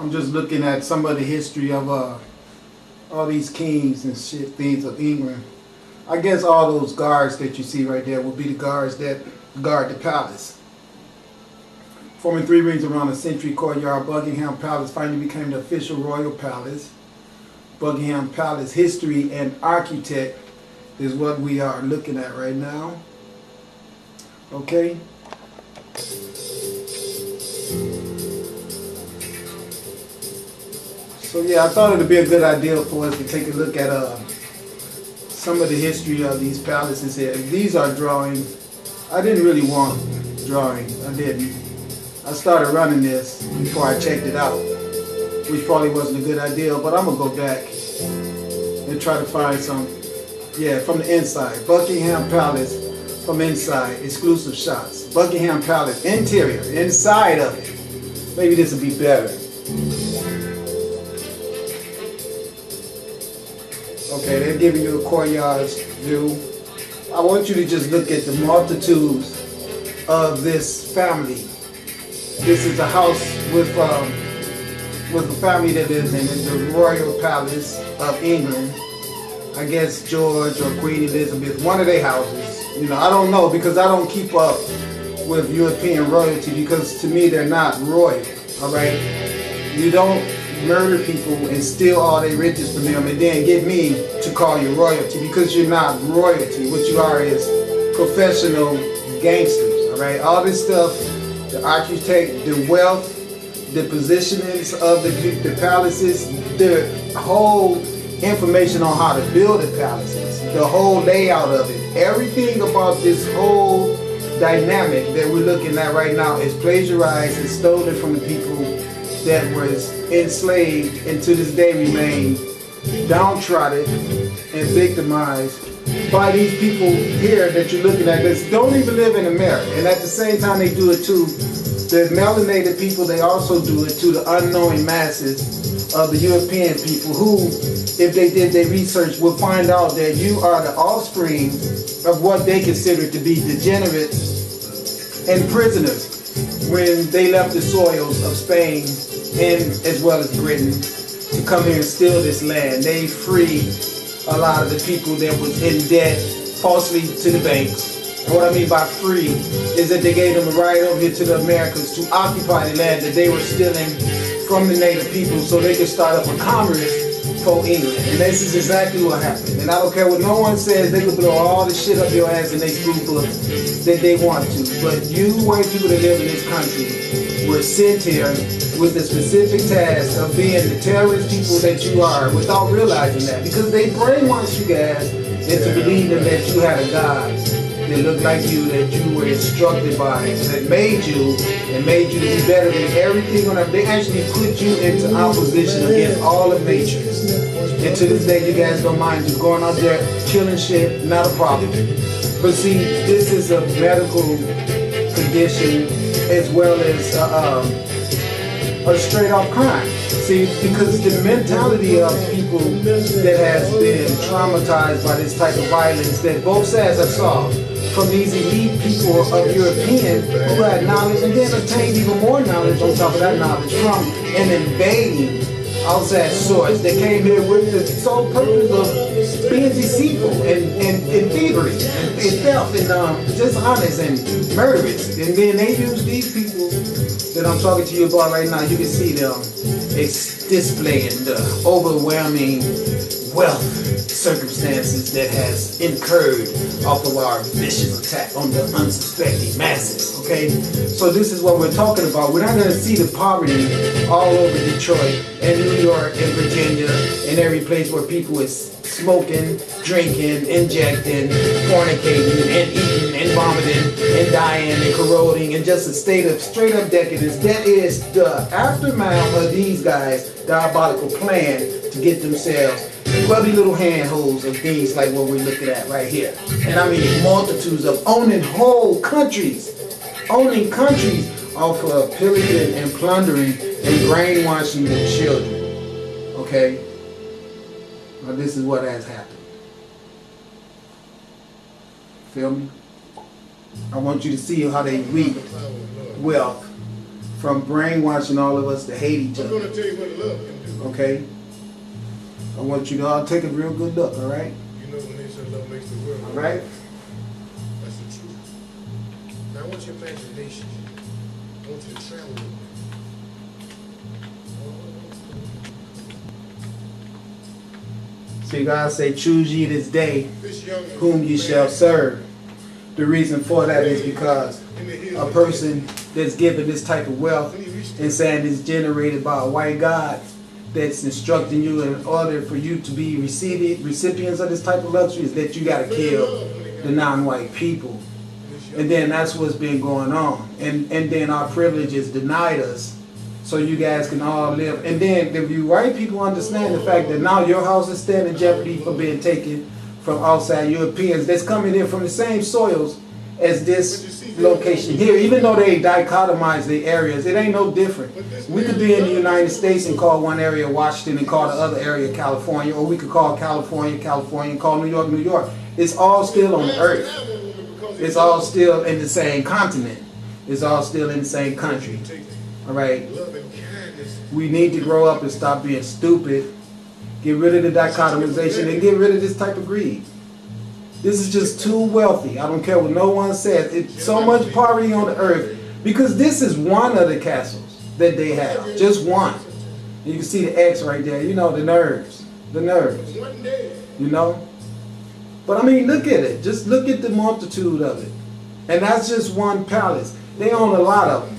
I'm just looking at some of the history of all these kings and shit, things of England. I guess all those guards that you see right there will be the guards that guard the palace. Forming three rings around a century courtyard, Buckingham Palace finally became the official royal palace. Buckingham Palace history and architect is what we are looking at right now. Okay. So yeah, I thought it would be a good idea for us to take a look at some of the history of these palaces here. These are drawings. I didn't really want drawings. I didn't. I started running this before I checked it out, which probably wasn't a good idea, but I'm going to go back and try to find some, yeah, from the inside. Buckingham Palace from inside, exclusive shots. Buckingham Palace, interior, inside of it. Maybe this will be better. Okay, they're giving you a courtyard view. I want you to just look at the multitudes of this family. This is a house with a family that is in the Royal Palace of England. I guess George or Queen Elizabeth, one of their houses. You know, I don't know because I don't keep up with European royalty because to me they're not royal, all right? You don't murder people and steal all their riches from them and then get me to call you royalty because you're not royalty. What you are is professional gangsters, all right? All this stuff, the architect, the wealth, the positionings of the palaces, the whole information on how to build the palaces, the whole layout of it, everything about this whole dynamic that we're looking at right now is plagiarized and stolen from the people that was enslaved and to this day remain downtrodden and victimized by these people here that you're looking at that don't even live in America. And at the same time they do it to the melanated people, they also do it to the unknowing masses of the European people who, if they did their research, would find out that you are the offspring of what they consider to be degenerates and prisoners when they left the soils of Spain and as well as Britain to come here and steal this land. They freed a lot of the people that was in debt falsely to the banks. And what I mean by free is that they gave them a right over here to the Americans to occupy the land that they were stealing from the native people so they could start up a commerce for England. And this is exactly what happened. And I don't care what no one says, they can throw all the shit up your ass in their school books that they want to. But you white people that live in this country were sent here with the specific task of being the terrorist people that you are without realizing that. Because they brainwashed you guys into believing that you had a God that looked like you, that you were instructed by, that made you and made you to be better than everything on earth. They actually put you into opposition against all of nature. And to this day, you guys don't mind just going out there killing shit, not a problem. But see, this is a medical condition as well as a straight up crime. See, because the mentality of people that has been traumatized by this type of violence that both sides have solved, from these elite people of European who had knowledge and then obtained even more knowledge on top of that knowledge from an invading outside source that came here with the sole purpose of being deceitful and thievery and theft and dishonest and murderous. And then they use these people that I'm talking to you about right now. You can see them displaying the overwhelming wealth circumstances that has incurred off of our vicious attack on the unsuspecting masses, okay? So this is what we're talking about. We're not going to see the poverty all over Detroit and New York and Virginia and every place where people is smoking, drinking, injecting, fornicating, and eating, and vomiting, and dying, and corroding, and just a state of straight up decadence. That is the aftermath of these guys' diabolical plan to get themselves grubby little handholds of things like what we're looking at right here. And I mean multitudes of owning whole countries, off of pillaging and plundering and brainwashing the children. Okay? Well, this is what has happened. Feel me? I want you to see how they reap wealth from brainwashing all of us to hate each I'm other. going to tell you what love can do. Okay? I want you to all take a real good look, all right? You know when they say love makes the world. All right? That's the truth. Now I want your imagination. I want you to travel with me. See, God say, choose ye this day This young whom ye shall serve. The reason for that is because a person that's given this type of wealth and saying it's generated by a white God that's instructing you in order for you to be recipients of this type of luxury is that you got to kill the non-white people. And then that's what's been going on. And then our privilege is denied us so you guys can all live. And then if you white people understand the fact that now your house is standing in jeopardy for being taken from outside Europeans that's coming in from the same soils as this location here, even though they dichotomize the areas, it ain't no different. We could be in the United States and call one area Washington and call the other area California, or we could call California, California, and call New York, New York. It's all still on the earth. It's all still in the same continent. It's all still in the same country. All right? We need to grow up and stop being stupid. Get rid of the dichotomization and get rid of this type of greed. This is just too wealthy. I don't care what no one says. It's so much poverty on the earth because this is one of the castles that they have. Just one. And you can see the X right there. You know, the nerves. The nerves. You know? But I mean, look at it. Just look at the multitude of it. And that's just one palace. They own a lot of them.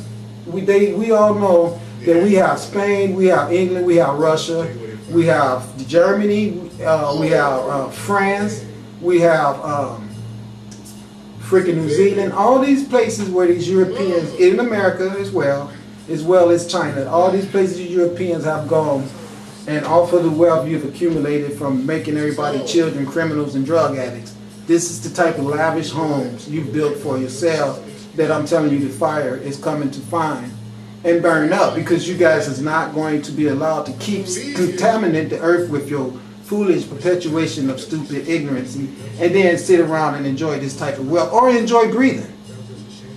We all know that we have Spain, we have England, we have Russia, we have Germany, we have France, we have freaking New Zealand. All these places where these Europeans, in America as well as China, all these places Europeans have gone and off of the wealth you've accumulated from making everybody children, criminals, and drug addicts. This is the type of lavish homes you've built for yourself that I'm telling you the fire is coming to find and burn up, because you guys is not going to be allowed to keep contaminate the earth with your foolish perpetuation of stupid ignorancy and then sit around and enjoy this type of wealth or enjoy breathing.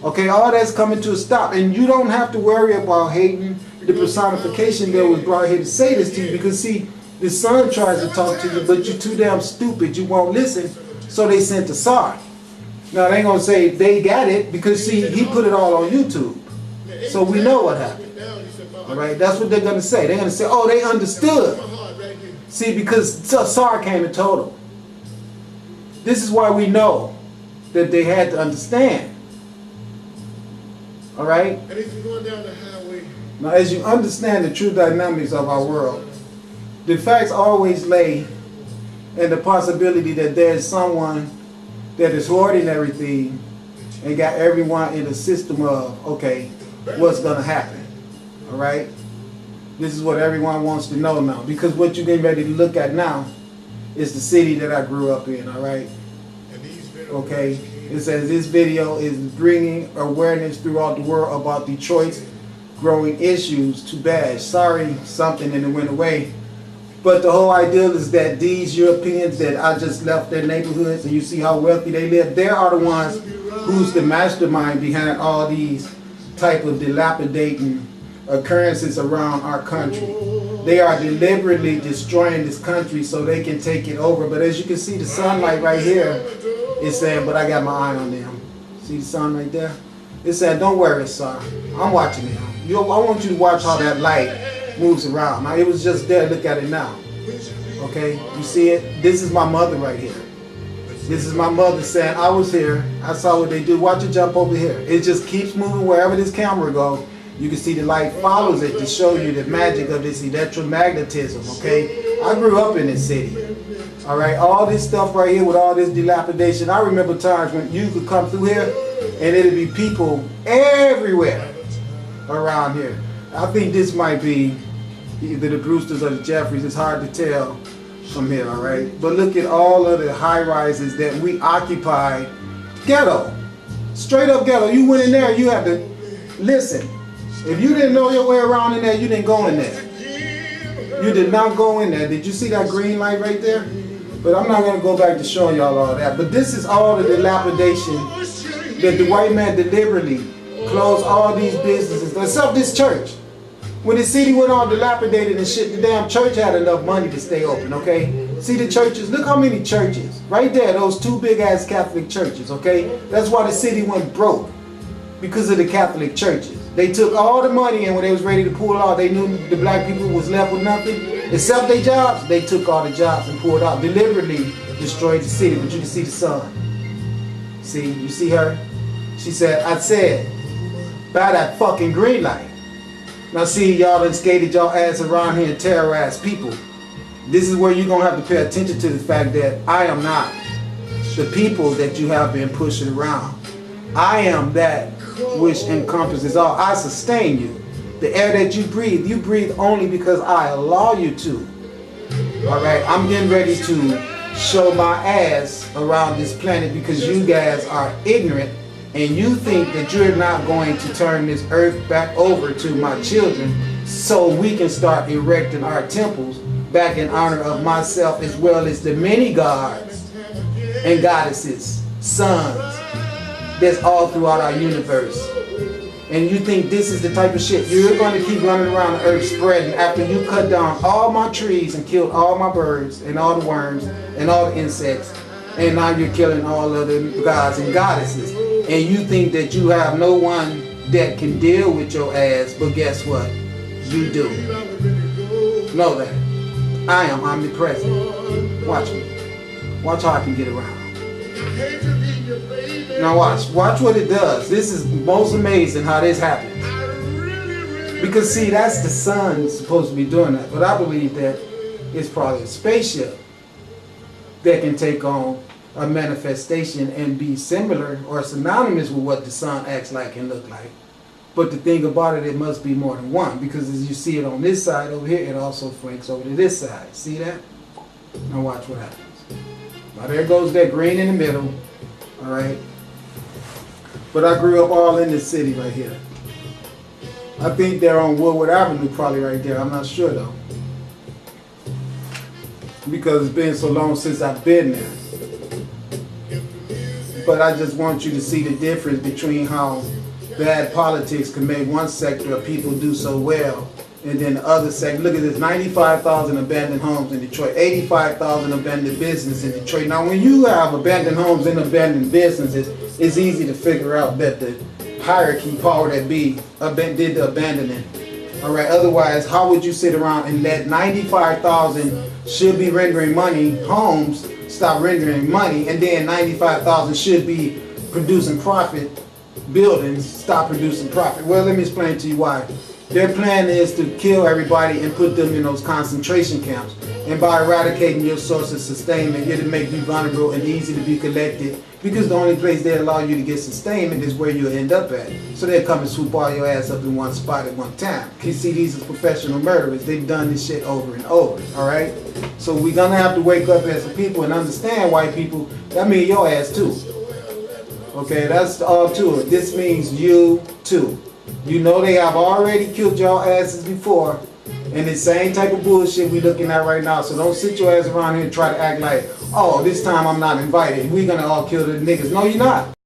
Okay, all that's coming to a stop, and you don't have to worry about hating the personification that was brought here to say this to you, because see, the son tries to talk to you, but you're too damn stupid, you won't listen, so they sent the Tsar. Now they ain't gonna say they got it, because see, he put it all on YouTube. So we know what happened. All right, that's what they're gonna say. They're gonna say, oh, they understood. See, because Tsar came and told them. This is why we know that they had to understand. All right? And if you're going down the highway, now, as you understand the true dynamics of our world, the facts always lay in the possibility that there's someone that is hoarding everything and got everyone in a system of, okay, what's going to happen. All right? This is what everyone wants to know now, because what you're getting ready to look at now is the city that I grew up in. All right? Okay? It says this video is bringing awareness throughout the world about Detroit's growing issues. Too bad. Sorry, something and it went away. But the whole idea is that these Europeans that I just left their neighborhoods and you see how wealthy they live, they are the ones who's the mastermind behind all these type of dilapidating occurrences around our country. They are deliberately destroying this country so they can take it over. But as you can see, the sunlight right here is saying, but I got my eye on them. See the sun right there? It said, don't worry, son. I'm watching them. I want you to watch how that light moves around. Now, it was just there. Look at it now. Okay? You see it? This is my mother right here. This is my mother saying, I was here. I saw what they do. Watch it jump over here. It just keeps moving wherever this camera goes. You can see the light follows it to show you the magic of this electromagnetism, okay? I grew up in this city, all right? All this stuff right here with all this dilapidation. I remember times when you could come through here and it'd be people everywhere around here. I think this might be either the Brewsters or the Jeffries. It's hard to tell from here, all right? But look at all of the high-rises that we occupy. Ghetto. Straight up ghetto. You went in there, you had to listen. If you didn't know your way around in there, you didn't go in there. You did not go in there. Did you see that green light right there? But I'm not going to go back to showing y'all all that. But this is all the dilapidation that the white man deliberately closed all these businesses, except this church. When the city went all dilapidated and shit, the damn church had enough money to stay open, okay? See the churches? Look how many churches. Right there, those two big-ass Catholic churches, okay? That's why the city went broke, because of the Catholic churches. They took all the money, and when they was ready to pull out, they knew the black people was left with nothing. Except their jobs, they took all the jobs and pulled out, deliberately destroyed the city. But you can see the sun. See, you see her? She said, I said, buy that fucking green light. Now see, y'all done skated y'all ass around here and terrorized people. This is where you're going to have to pay attention to the fact that I am not the people that you have been pushing around. I am that which encompasses all. I sustain you. The air that you breathe only because I allow you to. Alright, I'm getting ready to show my ass around this planet because you guys are ignorant and you think that you're not going to turn this earth back over to my children so we can start erecting our temples back in honor of myself as well as the many gods and goddesses, suns, that's all throughout our universe. And you think this is the type of shit you're going to keep running around the earth spreading after you cut down all my trees and killed all my birds and all the worms and all the insects, and now you're killing all of the gods and goddesses, and you think that you have no one that can deal with your ass, but guess what? You do. Know that. I am omnipresent. Watch me. Watch how I can get around. Now watch what it does. This is most amazing how this happens. Because see, that's the sun supposed to be doing that. But I believe that it's probably a spaceship that can take on a manifestation and be similar or synonymous with what the sun acts like and look like. But the thing about it, it must be more than one. Because as you see it on this side over here, it also flanks over to this side. See that? Now watch what happens. Now there goes that green in the middle. Alright? But I grew up all in this city right here. I think they're on Woodward Avenue probably right there. I'm not sure though. Because it's been so long since I've been there. But I just want you to see the difference between how bad politics can make one sector of people do so well and then the other sector. Look at this, 95,000 abandoned homes in Detroit, 85,000 abandoned businesses in Detroit. Now when you have abandoned homes and abandoned businesses, it's easy to figure out that the hierarchy power that be did the abandoning. Alright, otherwise how would you sit around and let 95,000 should be rendering money homes stop rendering money, and then 95,000 should be producing profit buildings stop producing profit? Well, let me explain to you why. Their plan is to kill everybody and put them in those concentration camps. And by eradicating your source of sustainment, it'll make you vulnerable and easy to be collected, because the only place they allow you to get sustainment is where you'll end up at. So they'll come and swoop all your ass up in one spot at one time. You see, these are professional murderers. They've done this shit over and over, alright? So we're gonna have to wake up as a people and understand white people, that means your ass too. Okay, that's all to it. This means you too. You know they have already killed y'all asses before, and the same type of bullshit we looking at right now. So don't sit your ass around here and try to act like, oh, this time I'm not invited. We gonna all kill the niggas. No, you're not.